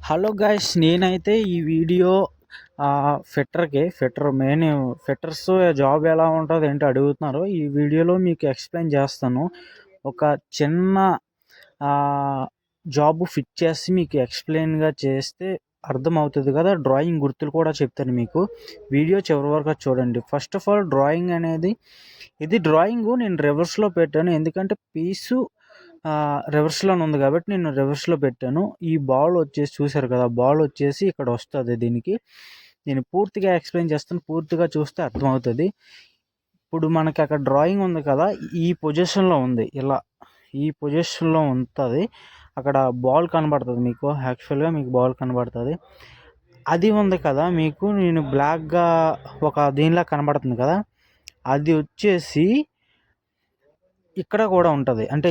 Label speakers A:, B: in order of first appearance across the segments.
A: Hello guys, నేనైతే ఈ video main fitters job ఎలా ఉంటుంది ఏంటి అడుగుతున్నారు. ఈ వీడియోలో మీకు ఎక్స్ప్లెయిన్ చేస్తాను. ఒక చిన్న జాబ్ ఫిట్ చేసి మీకు ఎక్స్ప్లెయిన్గా చేస్తే అర్థమవుతుంది కదా. డ్రాయింగ్ గుర్తులు కూడా చెప్తాను మీకు. వీడియో చివరి వరకు చూడండి. ఫస్ట్ ఆఫ్ ఆల్, డ్రాయింగ్ అనేది ఇది డ్రాయింగ్ నేను రివర్స్లో పెట్టాను, ఎందుకంటే పీసు రివర్స్లోనే ఉంది కాబట్టి నేను రివర్స్లో పెట్టాను. ఈ బాల్ వచ్చేసి చూసారు కదా, బాల్ వచ్చేసి ఇక్కడ వస్తుంది. దీనికి నేను పూర్తిగా ఎక్స్ప్లెయిన్ చేస్తాను, పూర్తిగా చూస్తే అర్థమవుతుంది. ఇప్పుడు మనకి అక్కడ డ్రాయింగ్ ఉంది కదా, ఈ పొజిషన్లో ఉంది. ఇలా ఈ పొజిషన్లో ఉంటుంది. అక్కడ బాల్ కనబడుతుంది మీకు. యాక్చువల్గా మీకు బాల్ కనబడుతుంది. అది ఉంది కదా మీకు, నేను బ్లాక్గా ఒక దీనిలా కనబడుతుంది కదా, అది వచ్చేసి ఇక్కడ కూడా ఉంటుంది. అంటే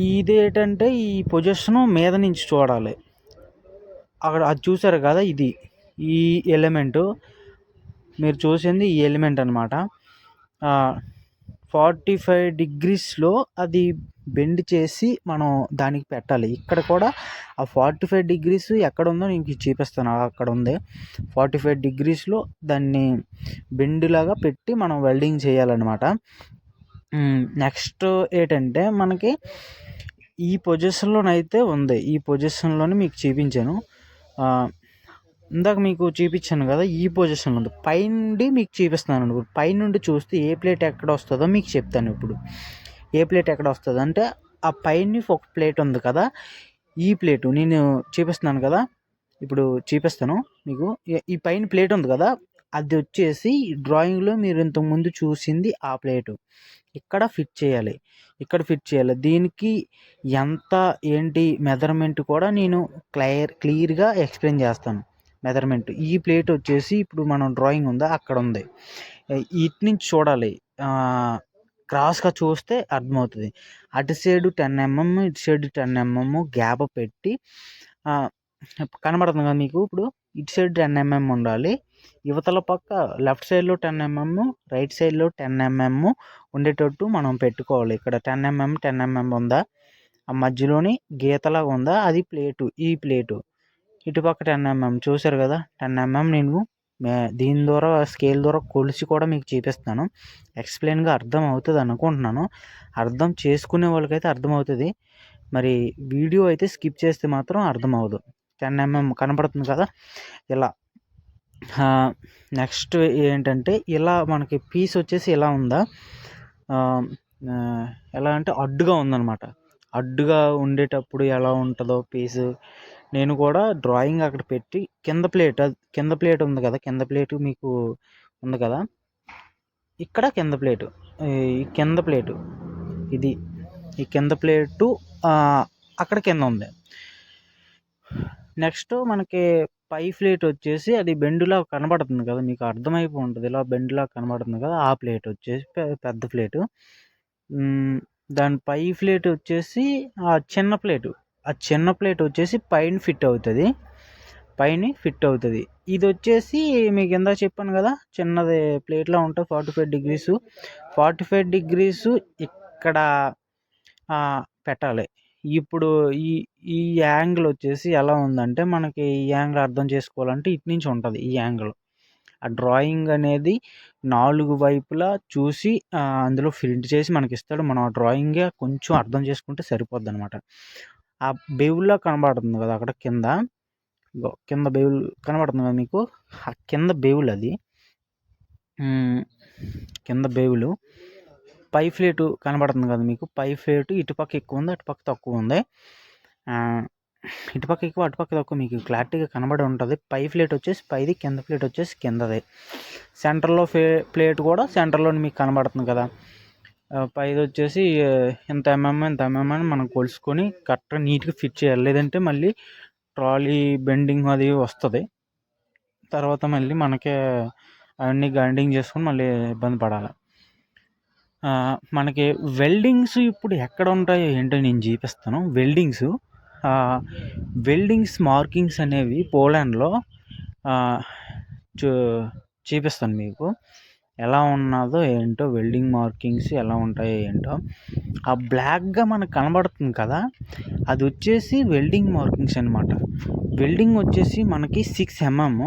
A: ఇదేంటంటే ఈ పొజిషన్ మీద నుంచి చూడాలి. అక్కడ అది చూసారు కదా, ఇది ఈ ఎలిమెంట్ మీరు చూసింది ఈ ఎలిమెంట్ అనమాట. 45 degreesలో అది బెండ్ చేసి మనం దానికి పెట్టాలి. ఇక్కడ కూడా ఆ 45 degrees ఎక్కడ ఉందో నేను చూపిస్తాను. అక్కడ ఉంది 45 degreesలో దాన్ని బెండ్ లాగా పెట్టి మనం వెల్డింగ్ చేయాలన్నమాట. నెక్స్ట్ ఏంటంటే మనకి ఈ పొజిషన్లోనైతే ఉంది. ఈ పొజిషన్లోనే మీకు చూపించాను. ఇందాక మీకు చూపించాను కదా, ఈ పొజిషన్లో ఉంది. పైనుండి మీకు చూపిస్తున్నాను. పైనుండి చూస్తే ఏ ప్లేట్ ఎక్కడ వస్తుందో మీకు చెప్తాను. ఇప్పుడు ఏ ప్లేట్ ఎక్కడ వస్తుంది అంటే, ఆ పైన ఒక ప్లేట్ ఉంది కదా, ఈ ప్లేటు నేను చూపిస్తున్నాను కదా, ఇప్పుడు చూపిస్తాను మీకు. ఈ పైన ప్లేట్ ఉంది కదా, అది వచ్చేసి డ్రాయింగ్లో మీరు ఇంతకుముందు చూసింది ఆ ప్లేటు. ఇక్కడ ఫిట్ చేయాలి, ఇక్కడ ఫిట్ చేయాలి. దీనికి ఎంత ఏంటి మెజర్మెంట్ కూడా నేను క్లియర్గా ఎక్స్ప్లెయిన్ చేస్తాను. మెజర్మెంట్ ఈ ప్లేట్ వచ్చేసి ఇప్పుడు మనం డ్రాయింగ్ ఉందా అక్కడ ఉంది. ఇటు నుంచి చూడాలి, క్రాస్గా చూస్తే అర్థమవుతుంది. అటు సైడు 10 mm, ఇటు సైడ్ 10 mm గ్యాప్ పెట్టి కనబడుతుంది కదా మీకు. ఇప్పుడు ఇటు సైడ్ 10 mm ఉండాలి, యువతల పక్క లెఫ్ట్ సైడ్లో 10 mm, రైట్ సైడ్లో 10 mm ఉండేటట్టు మనం పెట్టుకోవాలి. ఇక్కడ 10 mm 10 mm ఉందా, ఆ మధ్యలోని గీతలాగా ఉందా, అది ప్లేటు. ఈ ప్లేటు ఇటుపక్క 10 mm చూసారు కదా, 10 mm నేను దీని ద్వారా స్కేల్ ద్వారా కొలిసి కూడా మీకు చూపిస్తాను. ఎక్స్ప్లెయిన్గా అర్థం అవుతుంది అనుకుంటున్నాను. అర్థం చేసుకునే వాళ్ళకైతే అర్థమవుతుంది, మరి వీడియో అయితే స్కిప్ చేస్తే మాత్రం అర్థం అవ్వదు. 10 mm కనపడుతుంది కదా ఇలా. నెక్స్ట్ ఏంటంటే, ఇలా మనకి పీస్ వచ్చేసి ఎలా ఉందా, ఎలా అంటే అడ్డుగా ఉందన్నమాట. అడ్డుగా ఉండేటప్పుడు ఎలా ఉంటుందో పీసు నేను కూడా డ్రాయింగ్ అక్కడ పెట్టి కింద ప్లేట్ ఉంది కదా, కింద ప్లేటు మీకు ఉంది కదా, ఇక్కడ కింద ప్లేటు, ఈ కింద ప్లేటు ఇది, ఈ కింద ప్లేటు అక్కడ కింద ఉంది. నెక్స్ట్ మనకి పై ప్లేట్ వచ్చేసి అది బెండులా కనబడుతుంది కదా, మీకు అర్థమైపో ఉంటుంది. ఇలా బెండులా కనబడుతుంది కదా, ఆ ప్లేట్ వచ్చేసి పెద్ద ప్లేటు. దాని పై ప్లేట్ వచ్చేసి ఆ చిన్న ప్లేట్ వచ్చేసి పైన ఫిట్ అవుతుంది. ఇది వచ్చేసి మీకు ఇందాక చెప్పాను కదా, చిన్నది ప్లేట్లో ఉంటుంది. 45 degrees 45 degrees ఇక్కడ పెట్టాలి. ఇప్పుడు ఈ యాంగిల్ వచ్చేసి ఎలా ఉందంటే, మనకి ఈ యాంగిల్ అర్థం చేసుకోవాలంటే ఇటు నుంచి ఉంటుంది ఈ యాంగిల్. ఆ డ్రాయింగ్ అనేది 4 వైపులా చూసి అందులో ప్రింట్ చేసి మనకి ఇస్తాడు. మనం ఆ డ్రాయింగే కొంచెం అర్థం చేసుకుంటే సరిపోద్ది అనమాట. ఆ బేవుల్లా కనబడుతుంది కదా అక్కడ కింద బేవులు కనబడుతుంది కదా మీకు, ఆ కింద బేవులు, అది కింద బేవులు. పై ప్లేటు కనబడుతుంది కదా మీకు, పై ప్లేటు ఇటుపక్క ఎక్కువ ఉంది, అటుపక్క తక్కువ ఉంది. ఇటుపక్క ఎక్కువ, అటుపక్క తక్కువ మీకు క్లారిటీగా కనబడి ఉంటుంది. పై ప్లేట్ వచ్చేసి పైది, కింద ప్లేట్ వచ్చేసి కిందది. సెంటర్లో ప్లేట్ కూడా సెంటర్లో మీకు కనబడుతుంది కదా. పైది వచ్చేసి ఇంత అని మనం కొలుసుకొని కరెక్ట్గా నీట్గా ఫిట్ చేయాలి. లేదంటే మళ్ళీ ట్రాలీ బెండింగ్ అది వస్తుంది. తర్వాత మళ్ళీ మనకే అవన్నీ గ్రైండింగ్ చేసుకొని మళ్ళీ ఇబ్బంది పడాలి. మనకి వెల్డింగ్స్ ఇప్పుడు ఎక్కడ ఉంటాయో ఏంటో నేను చూపిస్తాను. వెల్డింగ్స్ మార్కింగ్స్ అనేవి పోలాండ్లో చూపిస్తాను మీకు. ఎలా ఉన్నదో ఏంటో, వెల్డింగ్ మార్కింగ్స్ ఎలా ఉంటాయో ఏంటో. ఆ బ్లాక్గా మనకు కనబడుతుంది కదా, అది వచ్చేసి వెల్డింగ్ మార్కింగ్స్ అనమాట. వెల్డింగ్ వచ్చేసి మనకి 6 mm.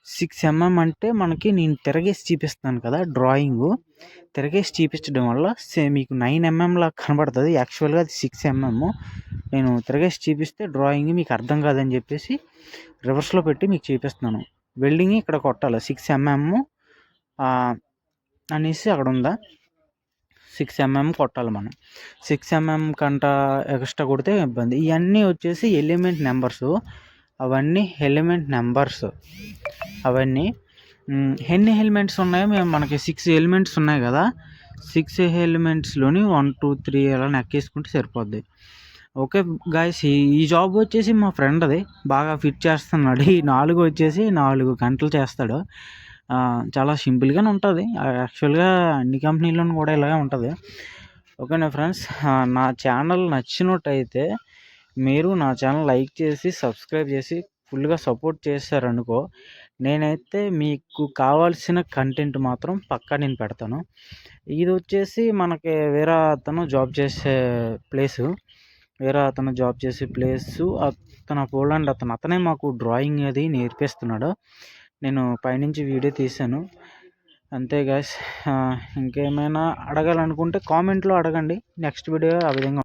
A: 6 mm అంటే మనకి నేను తిరగేసి చూపిస్తాను కదా డ్రాయింగు, తిరగేసి చూపించడం వల్ల మీకు 9 mm లా కనబడుతుంది. యాక్చువల్గా అది 6 mm. నేను తిరగేసి చూపిస్తే డ్రాయింగ్ మీకు అర్థం కాదని చెప్పేసి రివర్స్లో పెట్టి మీకు చూపిస్తున్నాను. వెల్డింగ్ ఇక్కడ కొట్టాలి 6 mm అనేసి అక్కడ ఉందా, 6 mm కొట్టాలి మనం. 6 mm కంట ఎక్స్ట్రా కొడితే ఇబ్బంది. ఇవన్నీ వచ్చేసి ఎలిమెంట్ నెంబర్స్, అవన్నీ ఎలిమెంట్ నెంబర్స్ అవన్నీ. ఎన్ని ఎలిమెంట్స్ ఉన్నాయో మనకి 6 ఎలిమెంట్స్ ఉన్నాయి కదా, 6 ఎలిమెంట్స్లోని 1 2 3 అలా నెక్కేసుకుంటే సరిపోద్ది. ఓకే గాయస్, ఈ జాబ్ వచ్చేసి మా ఫ్రెండ్ అది బాగా ఫిట్ చేస్తున్నాడు. ఈ 4 వచ్చేసి 4 గంటలు చేస్తాడు. చాలా సింపుల్గానే ఉంటుంది. యాక్చువల్గా అన్ని కంపెనీలోనూ కూడా ఇలాగే ఉంటుంది. ఓకేనా ఫ్రెండ్స్, నా ఛానల్ నచ్చినట్టయితే మీరు నా ఛానల్ లైక్ చేసి సబ్స్క్రైబ్ చేసి ఫుల్గా సపోర్ట్ చేశారనుకో, నేనైతే మీకు కావాల్సిన కంటెంట్ మాత్రం పక్కా నేను పెడతాను. ఇది వచ్చేసి మనకి వేరే అతను జాబ్ చేసే ప్లేసు, అతను పోలాండ్ అతనే మాకు డ్రాయింగ్ అది నేర్పిస్తున్నాడు. నేను పైనుంచి వీడియో తీశాను అంతే గాయ్స్. ఇంకేమైనా అడగాలనుకుంటే కామెంట్లో అడగండి, నెక్స్ట్ వీడియో ఆ విధంగా